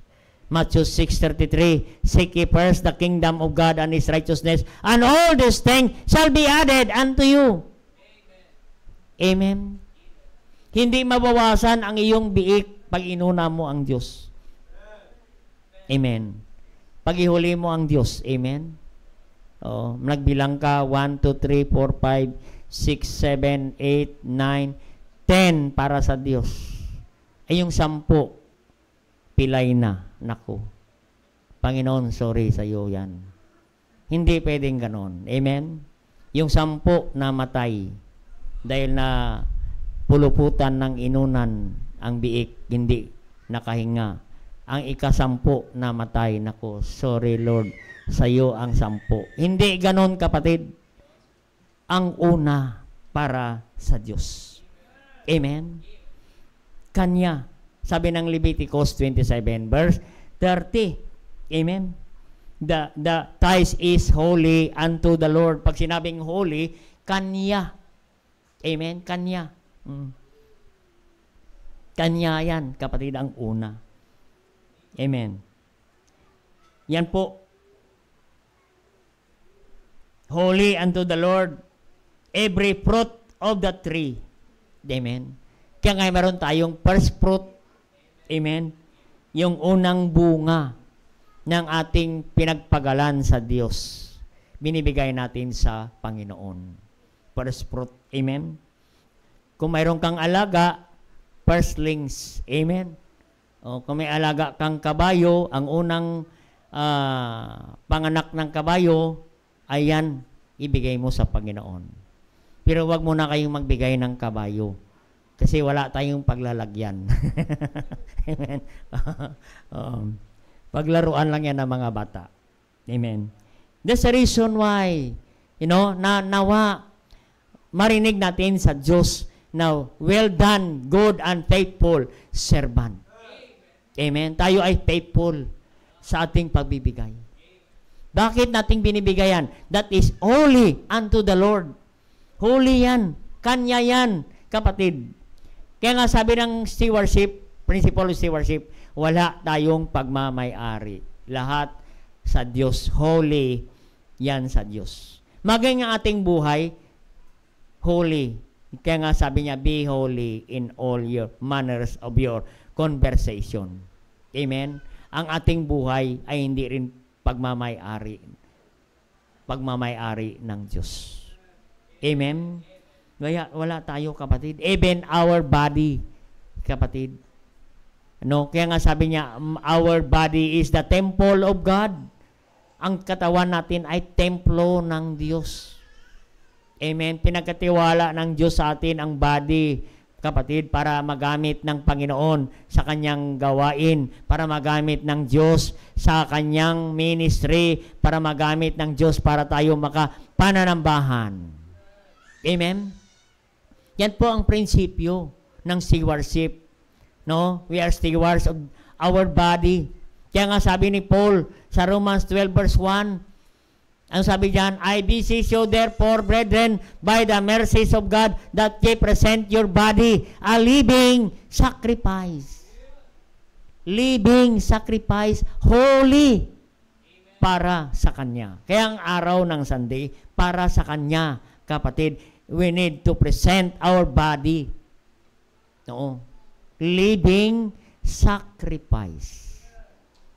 Matthew 6:33, seek ye first the kingdom of God and His righteousness, and all these things shall be added unto you. Amen. Hindi mabawasan ang iyong biik pag inuna mo ang Diyos. Amen. Pag ihuli mo ang Diyos. Amen. Oh, nagbilang ka 1, 2, 3, 4, 5, 6, 7, 8, 9, 10 para sa Diyos. Ay yung 10, pilay na. Naku. Panginoon, sorry sa iyo yan. Hindi pwedeng ganon. Amen? Yung 10 namatay dahil na puluputan ng inunan ang biik, hindi nakahinga. Ang ika-10 namatay. Naku, sorry Lord, sa iyo ang 10. Hindi ganon, kapatid. Ang una para sa Diyos. Amen? Kanya. Sabi ng Leviticus 27 verse 30. Amen? The tithes is holy unto the Lord. Pag sinabing holy, Kanya. Amen? Kanya. Kanya yan, kapatid, ang una. Amen. Yan po. Holy unto the Lord every fruit of the tree. Amen. Kaya ngayon meron tayong first fruit. Amen. Yung unang bunga ng ating pinagpagalan sa Diyos. Binibigay natin sa Panginoon. First fruit. Amen. Kung mayroon kang alaga, firstlings. Amen. O, kung may alaga kang kabayo, ang unang panganak ng kabayo, ayan, ibigay mo sa Panginoon. Pero wag mo na kayong magbigay ng kabayo. Kasi wala tayong paglalagyan. Amen. Paglaruan lang yan ng mga bata. Amen. That's the reason why, nawa marinig natin sa Diyos na, well done, good and faithful servant. Amen. Tayo ay faithful sa ating pagbibigay. Bakit nating binibigayan? That is holy unto the Lord. Holy yan. Kanya yan, kapatid. Kaya nga sabi ng stewardship, principle of stewardship, wala tayong pagmamay-ari. Lahat sa Diyos. Holy yan sa Diyos. Maging ang ating buhay, holy. Kaya nga sabi niya, be holy in all your manners of your conversation. Amen? Ang ating buhay ay hindi rin pagmamay-ari ng Diyos. Amen? Kaya wala tayo, kapatid. Even our body, kapatid. Kaya nga sabi niya, our body is the temple of God. Ang katawan natin ay templo ng Diyos. Amen. Pinagkatiwala ng Diyos sa atin ang body, kapatid, para magamit ng Panginoon sa kanyang gawain, para magamit ng Diyos sa kanyang ministry, para magamit ng Diyos para tayo makapananambahan. Amen? Yan po ang prinsipyo ng stewardship. We are stewards of our body. Kaya nga sabi ni Paul sa Romans 12 verse 1, ang sabi diyan, I beseech you therefore, brethren, by the mercies of God, that ye present your body a living sacrifice. Living sacrifice, holy, para sa Kanya. Kaya ang araw ng Sunday, para sa Kanya, kapatid, we need to present our body. Living sacrifice.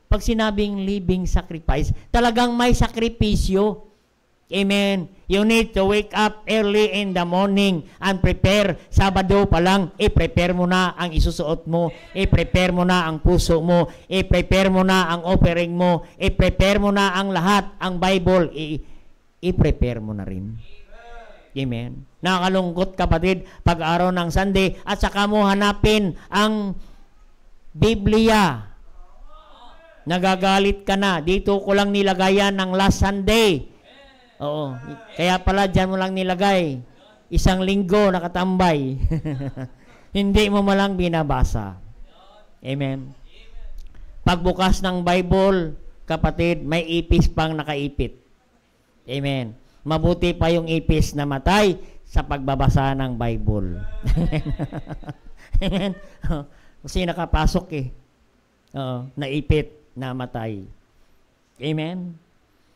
Pag sinabing living sacrifice, talagang may sakripisyo. Amen. You need to wake up early in the morning and prepare. Sabado pa lang, i-prepare mo na ang isusuot mo, i-prepare mo na ang puso mo, i-prepare mo na ang offering mo, i-prepare mo na ang lahat, ang Bible, i-prepare mo na rin. Amen. Nakakalungkot, kapatid, pag araw ng Sunday, at saka mo hanapin ang Biblia. Nagagalit ka na. Dito ko lang nilagayan ng last Sunday. Oo. Kaya pala dyan mo lang nilagay. Isang linggo nakatambay. Hindi mo malang binabasa. Amen. Pagbukas ng Bible, kapatid, may ipis pang nakaipit. Amen. Mabuti pa yung ipis na matay sa pagbabasa ng Bible. Amen. Kasi nakapasok naipit, namatay. Amen?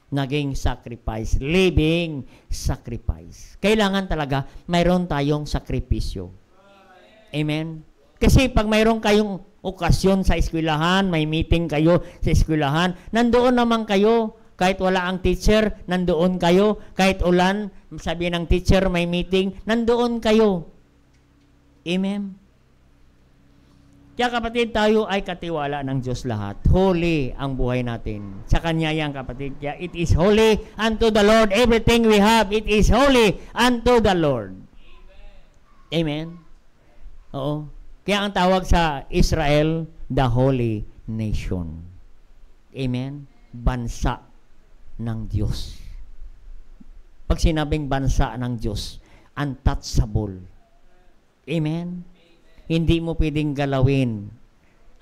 Naging sacrifice. Living sacrifice. Kailangan talaga mayroon tayong sakripisyo. Amen? Kasi pag mayroon kayong okasyon sa eskwelahan, may meeting kayo sa eskwelahan, nandoon naman kayo. Kahit wala ang teacher, nandoon kayo. Kahit ulan, sabi ng teacher, may meeting, nandoon kayo. Amen? Kaya kapatid, tayo ay katiwala ng Diyos lahat. Holy ang buhay natin. Sa Kanya yan, kapatid. Kaya it is holy unto the Lord. Everything we have, it is holy unto the Lord. Amen? Oo. Kaya ang tawag sa Israel, the Holy Nation. Amen? Bansa ng Diyos. Pag sinabing bansa ng Diyos, untouchable. Amen? Hindi mo pwedeng galawin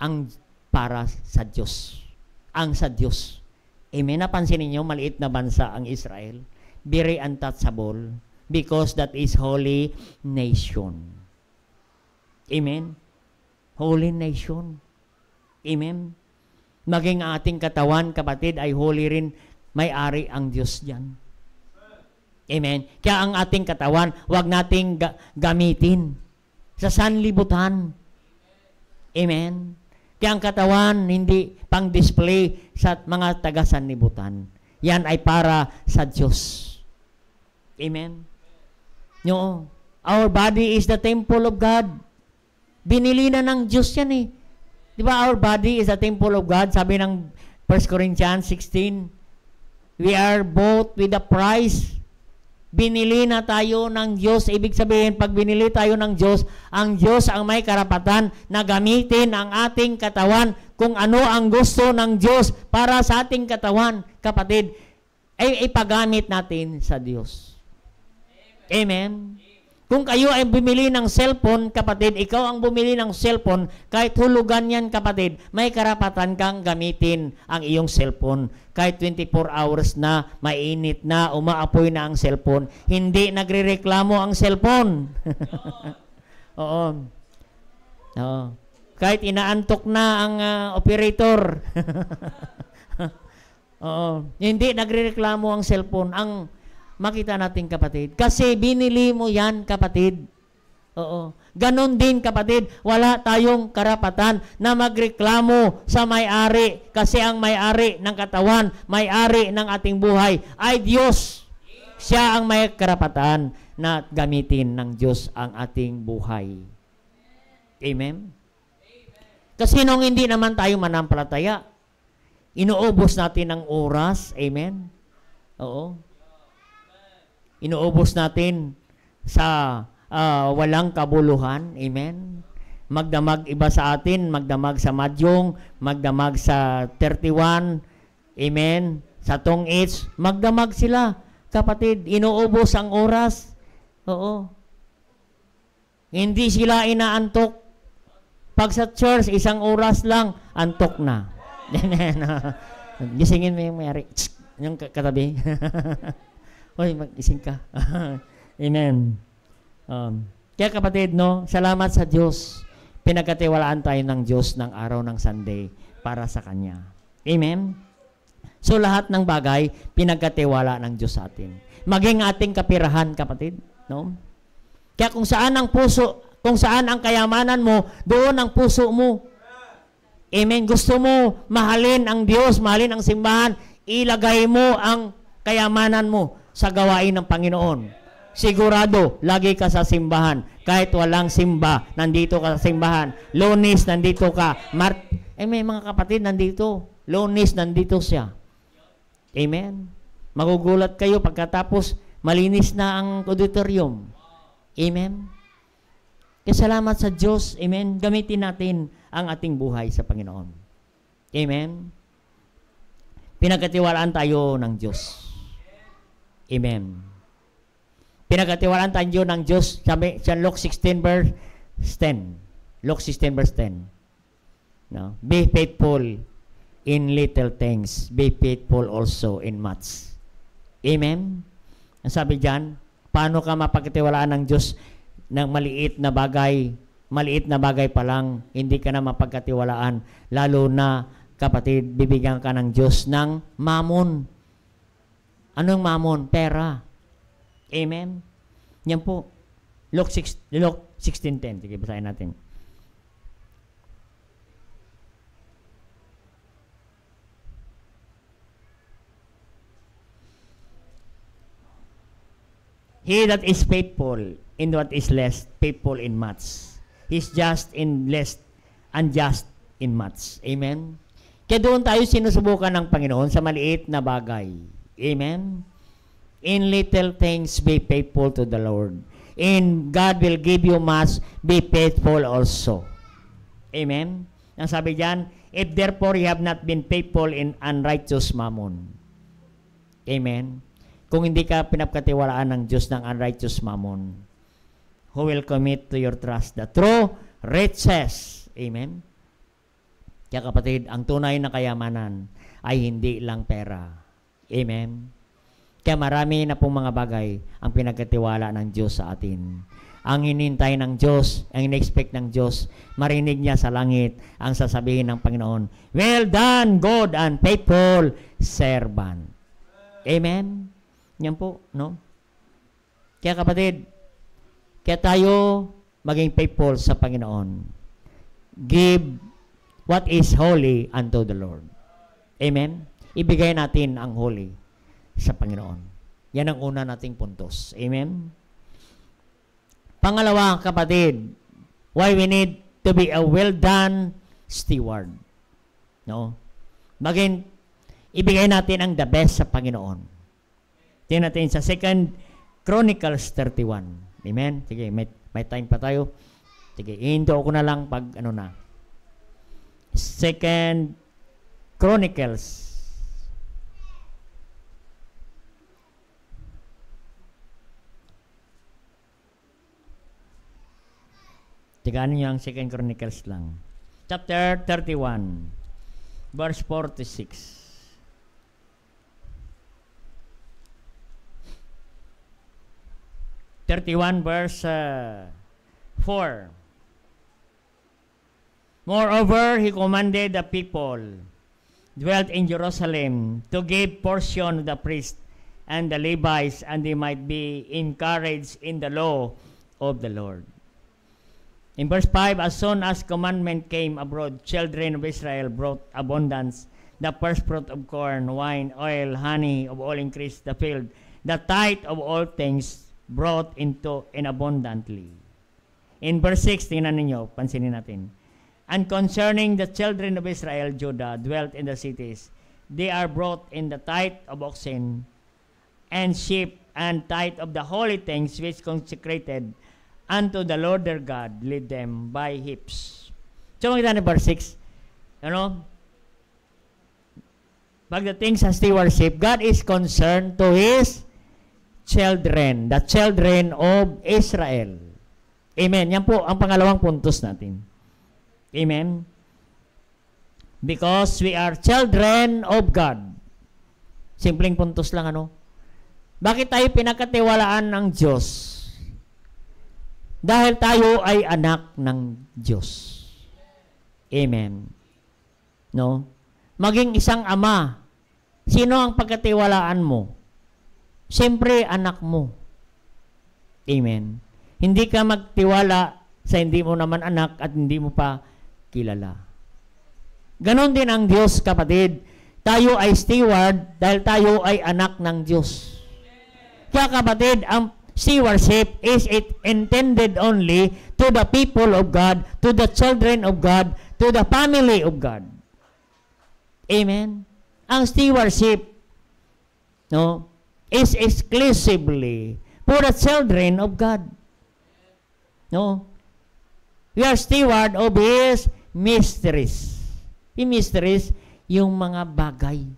ang para sa Diyos. Ang sa Diyos. Amen? Napansin niyo, maliit na bansa ang Israel. Very untouchable because that is holy nation. Amen? Holy nation. Amen? Maging ating katawan, kapatid, ay holy rin. May-ari ang Diyos diyan. Amen? Kaya ang ating katawan, wag nating gamitin sa sanlibutan. Amen? Kaya ang katawan, hindi pang-display sa mga taga-sanlibutan. Yan ay para sa Diyos. Amen? No. Our body is the temple of God. Binili na ng Diyos yan eh. Di ba, our body is the temple of God? Sabi ng 1 Corinthians 16, we are bought with a price. Binili na tayo ng Diyos. Ibig sabihin, pag binili tayo ng Diyos, ang Diyos ang may karapatan na gamitin ang ating katawan kung ano ang gusto ng Diyos para sa ating katawan, kapatid, ay ipagamit natin sa Diyos. Amen? Kung kayo ay bumili ng cellphone, kapatid, ikaw ang bumili ng cellphone, kahit hulugan yan, kapatid, may karapatan kang gamitin ang iyong cellphone. Kahit 24 hours na, mainit na, umaapoy na ang cellphone, hindi nagrereklamo ang cellphone. Oo. Oo. Kahit inaantok na ang operator. Oo. Hindi nagrereklamo ang cellphone. Ang makita natin, kapatid. Kasi binili mo yan, kapatid. Oo. Ganon din, kapatid. Wala tayong karapatan na magreklamo sa may-ari. Kasi ang may-ari ng katawan, may-ari ng ating buhay ay Diyos. Siya ang may karapatan na gamitin ng Diyos ang ating buhay. Amen? Kasi nung hindi naman tayo manampalataya, inuubos natin ang oras. Amen? Oo. Inuubos natin sa walang kabuluhan. Amen? Magdamag iba sa atin, magdamag sa madyong, magdamag sa 31, amen, sa tong-its, magdamag sila. Kapatid, inuubos ang oras. Oo. Hindi sila inaantok. Pag sa church, isang oras lang, antok na. Gisingin mo yung mayari. Yung katabi. Hoy, mag-ising ka. Amen. Kaya kapatid, no, salamat sa Diyos. Pinagkatiwalaan tayo ng Diyos ng araw ng Sunday para sa Kanya. Amen? So, lahat ng bagay, pinagkatiwala ng Diyos sa atin. Maging ating kapirahan, kapatid. No? Kaya kung saan ang puso, kung saan ang kayamanan mo, doon ang puso mo. Amen? Gusto mo mahalin ang Diyos, mahalin ang simbahan, ilagay mo ang kayamanan mo sa gawain ng Panginoon. Sigurado, lagi ka sa simbahan. Kahit walang simba, nandito ka sa simbahan. Lunes, nandito ka. May mga kapatid, nandito. Lunes, nandito siya. Amen? Magugulat kayo pagkatapos malinis na ang auditorium. Amen? Kaya salamat sa Diyos. Amen? Gamitin natin ang ating buhay sa Panginoon. Amen? Pinagkatiwalaan tayo ng Diyos. Amen? Pinagkatiwalaan tayo ng Diyos. Sabi sa Luke 16 verse 10. Luke 16 verse 10. No? Be faithful in little things. Be faithful also in much. Amen? Ang sabi dyan, paano ka mapagkatiwalaan ng Diyos ng maliit na bagay pa lang, hindi ka na mapagkatiwalaan. Lalo na, kapatid, bibigyan ka ng Diyos ng mamon. Anong mamon? Pera. Amen? Yan po. Luke 16:10. Sige, basahin natin. He that is faithful in what is less, faithful in much. He's just in less, unjust in much. Amen? Kaya doon tayo sinusubukan ng Panginoon sa maliit na bagay. Amen? In little things, be faithful to the Lord. And God will give you much, be faithful also. Amen? Ang sabi diyan, if therefore you have not been faithful in unrighteous mammon. Amen? Kung hindi ka pinapkatiwalaan ng Diyos ng unrighteous mammon, who will commit to your trust the true riches. Amen? Kaya kapatid, ang tunay na kayamanan ay hindi lang pera. Amen? Kaya marami na pong mga bagay ang pinagkatiwala ng Diyos sa atin. Ang hinintay ng Diyos, ang in-expect ng Diyos, marinig niya sa langit ang sasabihin ng Panginoon, well done, good and faithful servant. Amen? Yan po, no? Kaya kapatid, kaya tayo maging faithful sa Panginoon. Give what is holy unto the Lord. Amen? Ibigay natin ang holy sa Panginoon. Yan ang una nating puntos. Amen? Pangalawa, kapatid, why we need to be a well-done steward. No? Ibigay natin ang the best sa Panginoon. Tingnan natin sa 2 Chronicles 31. Amen? Sige, may time pa tayo. Sige, ihinto ko na lang pag 2 Chronicles. Tigaan niyo ang 2 Chronicles lang. Chapter 31, verse 46. 31 verse 4. Moreover, he commanded the people dwelt in Jerusalem to give portion to the priests and the Levites, and they might be encouraged in the law of the Lord. In verse 5, as soon as commandment came abroad, children of Israel brought abundance, the first fruit of corn, wine, oil, honey, of all increased the field, the tithe of all things brought into in abundantly. In verse 6, tingnan ninyo, pansinin natin. And concerning the children of Israel, Judah, dwelt in the cities, they are brought in the tithe of oxen and sheep and tithe of the holy things which consecrated unto the Lord their God, lead them by heaps. So, makita ni verse 6, pagdating sa stewardship, God is concerned to His children, the children of Israel. Amen. Yan po ang pangalawang puntos natin. Amen. Because we are children of God. Simpleng puntos lang, Bakit tayo pinagkatiwalaan ng Diyos? Dahil tayo ay anak ng Diyos. Amen. No? Maging isang ama, sino ang pagkatiwalaan mo? Siyempre, anak mo. Amen. Hindi ka magtiwala sa hindi mo naman anak at hindi mo pa kilala. Ganon din ang Diyos, kapatid. Tayo ay steward dahil tayo ay anak ng Diyos. Kaya kapatid, ang stewardship is it intended only to the people of God, to the children of God, to the family of God. Amen. Ang stewardship, is exclusively for the children of God. We are steward of His mysteries. Yung mysteries, yung mga bagay.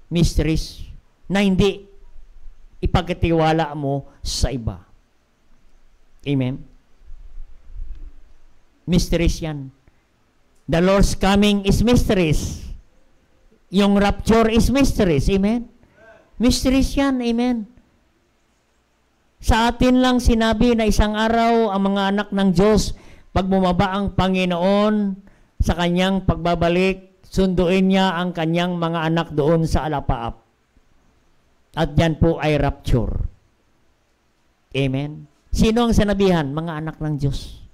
Mysteries na hindi ipagkatiwala mo sa iba. Amen? Mysteries yan. The Lord's coming is mysteries. Yung rapture is mysteries. Amen? Mysteries yan. Amen? Sa atin lang sinabi na isang araw ang mga anak ng Diyos, pag bumaba ang Panginoon sa kanyang pagbabalik, sunduin niya ang kanyang mga anak doon sa alapaap. At yan po ay rapture. Amen? Sino ang sinabihan? Mga anak ng Diyos.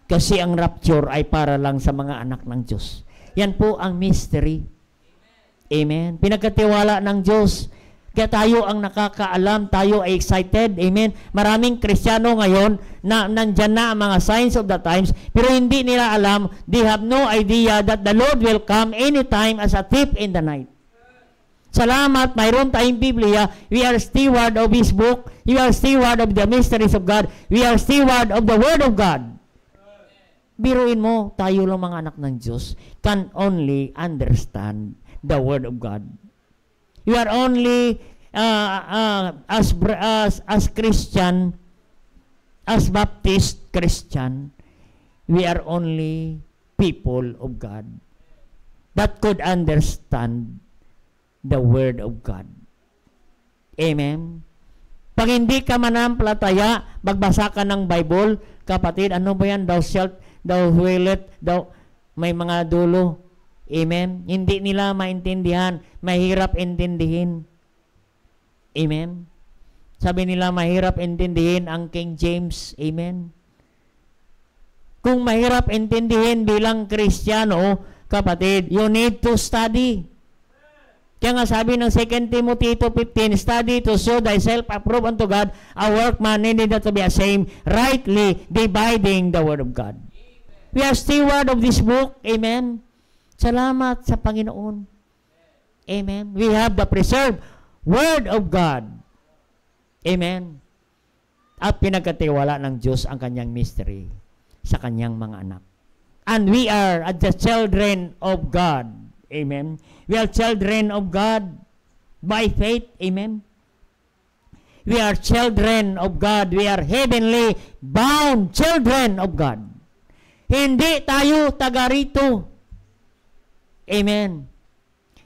Kasi ang rapture ay para lang sa mga anak ng Diyos. Yan po ang mystery. Amen? Pinagkatiwala ng Diyos. Kaya tayo ang nakakaalam, tayo ay excited. Amen? Maraming Kristiyano ngayon na nandyan na ang mga signs of the times, pero hindi nila alam, they have no idea that the Lord will come anytime as a thief in the night. Salamat, mayroon tayong Biblia. We are steward of His book. We are steward of the mysteries of God. We are steward of the Word of God. Biruin mo, tayo lang mga anak ng Diyos can only understand the Word of God. You are only as Christian, as Baptist Christian, we are only people of God that could understand the Word of God. Amen? Pag hindi ka manampalataya, magbasa ka ng Bible, kapatid, ano ba yan? Thou willeth, may mga dulo. Amen? Hindi nila maintindihan. Mahirap intindihin. Amen? Sabi nila, mahirap intindihin ang King James. Amen? Kung mahirap intindihin bilang Kristiyano, kapatid, you need to study. Kaya nga sabi ng 2 Timothy 2:15, study to show thyself approved unto God, a workman needed not to be ashamed, rightly dividing the Word of God. We are steward of this book. Amen? Salamat sa Panginoon. Amen? We have the preserved Word of God. Amen? At pinagkatiwala ng Diyos ang kanyang mystery sa kanyang mga anak. And we are the children of God. Amen? We are children of God by faith. Amen? We are children of God. We are heavenly bound children of God. Hindi tayo taga rito. Amen?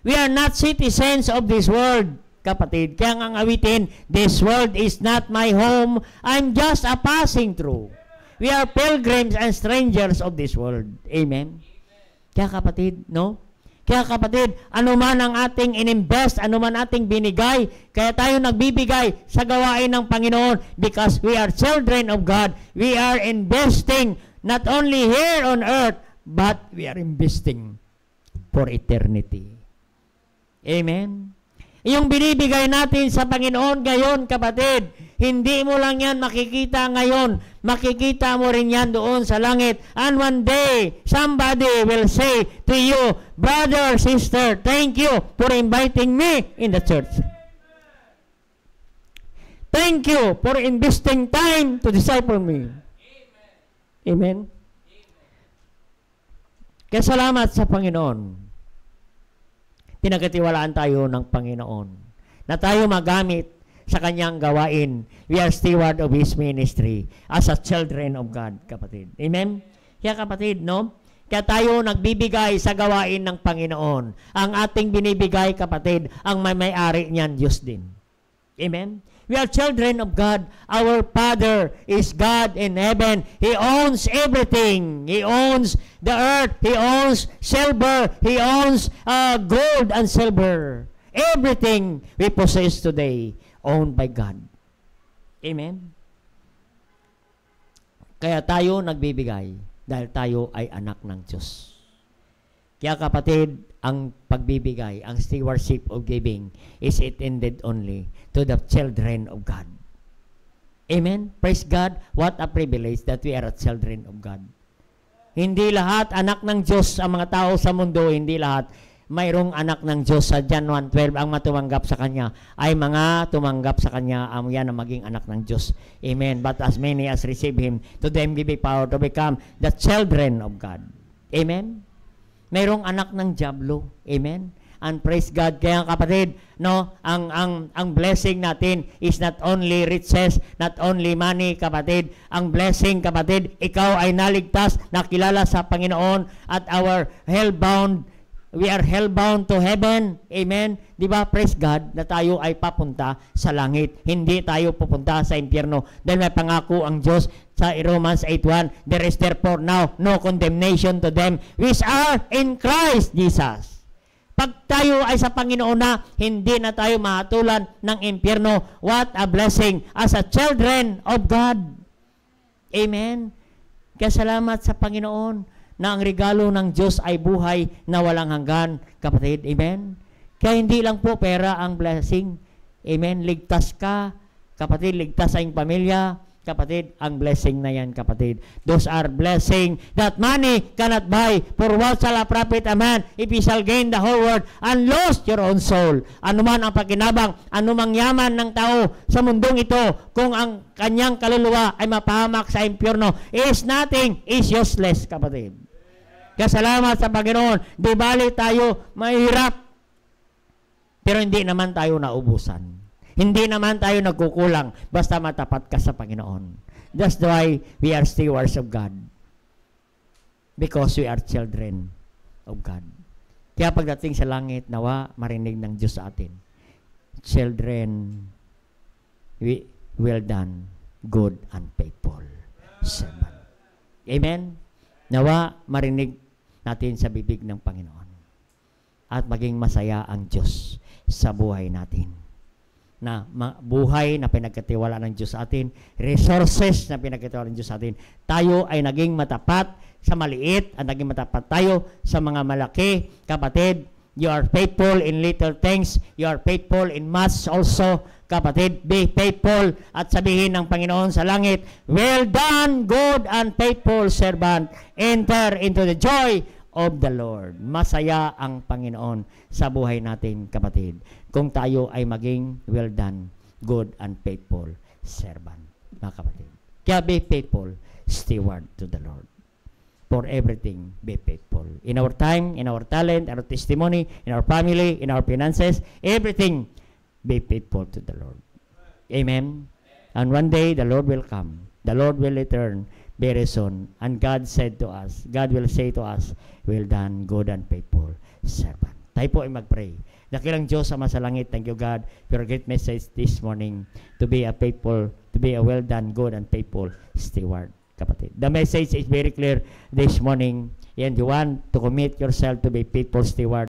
We are not citizens of this world, kapatid. Kaya nga awitin, this world is not my home. I'm just a passing through. We are pilgrims and strangers of this world. Amen? Kaya kapatid, Kaya kapatid, anuman ang ating ininvest, anuman ating binigay, kaya tayo nagbibigay sa gawain ng Panginoon because we are children of God. We are investing not only here on earth, but we are investing for eternity. Amen? Yung binibigay natin sa Panginoon ngayon, kapatid, hindi mo lang yan makikita ngayon. Makikita mo rin yan doon sa langit. And one day, somebody will say to you, brother, sister, thank you for inviting me in the church. Thank you for investing time to disciple me. Amen? Kaya salamat sa Panginoon. Pinagkatiwalaan tayo ng Panginoon na tayo magamit sa kanyang gawain. We are steward of His ministry as a children of God, kapatid. Amen? Kaya kapatid, no? Kaya tayo nagbibigay sa gawain ng Panginoon. Ang ating binibigay, kapatid, ang may-ari niyan, Diyos din. Amen? We are children of God. Our Father is God in heaven. He owns everything. He owns the earth. He owns silver. He owns gold and silver. Everything we possess today, owned by God. Amen? Kaya tayo nagbibigay dahil tayo ay anak ng Diyos. Kaya kapatid, ang pagbibigay, ang stewardship of giving is intended only to the children of God. Amen? Praise God. What a privilege that we are children of God. Hindi lahat anak ng Diyos ang mga tao sa mundo, hindi lahat. Mayroong anak ng Diyos sa John 1:12 ang matumanggap sa Kanya ay mga tumanggap sa Kanya ang yan ang maging anak ng Diyos. Amen. But as many as receive Him, to them give power to become the children of God. Amen? Mayroong anak ng diablo. Amen? And praise God. Kaya kapatid, no, ang blessing natin is not only riches, not only money, kapatid. Ang blessing, kapatid, ikaw ay naligtas, nakilala sa Panginoon at our hellbound, we are hellbound to heaven. Amen? Di ba? Praise God na tayo ay papunta sa langit. Hindi tayo pupunta sa impyerno. Dahil may pangako ang Diyos sa Romans 8:1, there is therefore now no condemnation to them which are in Christ Jesus. Pag tayo ay sa Panginoon na, hindi na tayo mahatulan ng impyerno. What a blessing as a children of God. Amen? Kaya salamat sa Panginoon na ang regalo ng Diyos ay buhay na walang hanggan, kapatid. Amen? Kaya hindi lang po pera ang blessing. Amen? Ligtas ka, kapatid, ligtas sa iyong pamilya. Kapatid, ang blessing na yan, kapatid. Those are blessing that money cannot buy. For what shall a profit a man if he shall gain the whole world and lose your own soul? Ano man ang pakinabang, anumang yaman ng tao sa mundong ito, kung ang kanyang kaluluwa ay mapahamak sa impyerno, is nothing, is useless, kapatid. Kaya salamat sa Panginoon. Di bali tayo mahirap, pero hindi naman tayo naubusan. Hindi naman tayo nagkukulang basta matapat ka sa Panginoon. That's why we are stewards of God. Because we are children of God. Kaya pagdating sa langit, nawa marinig ng Diyos sa atin. Children, well done, good and faithful servant. Amen? Nawa marinig natin sa bibig ng Panginoon. At maging masaya ang Diyos sa buhay natin. Na buhay na pinagkatiwala ng Diyos sa atin, resources na pinagkatiwala ng Diyos sa atin. Tayo ay naging matapat sa maliit at naging matapat tayo sa mga malaki. Kapatid, you are faithful in little things, you are faithful in much also. Kapatid, be faithful at sabihin ng Panginoon sa langit, well done, good and faithful servant. Enter into the joy of the Lord. Masaya ang Panginoon sa buhay natin, kapatid, kung tayo ay maging well done, good and faithful servant, mga kapatid. Kaya be faithful, steward to the Lord. For everything, be faithful. In our time, in our talent, in our testimony, in our family, in our finances, everything, be faithful to the Lord. Amen? And one day, the Lord will come. The Lord will return very soon. And God said to us, God will say to us, well done, good and faithful servant. Tayo po ay mag-pray. Dakilang Diyos sa masalangit, thank you God for your great message this morning to be a faithful, to be a well done, good and faithful steward, kapatid. The message is very clear this morning, and you want to commit yourself to be faithful steward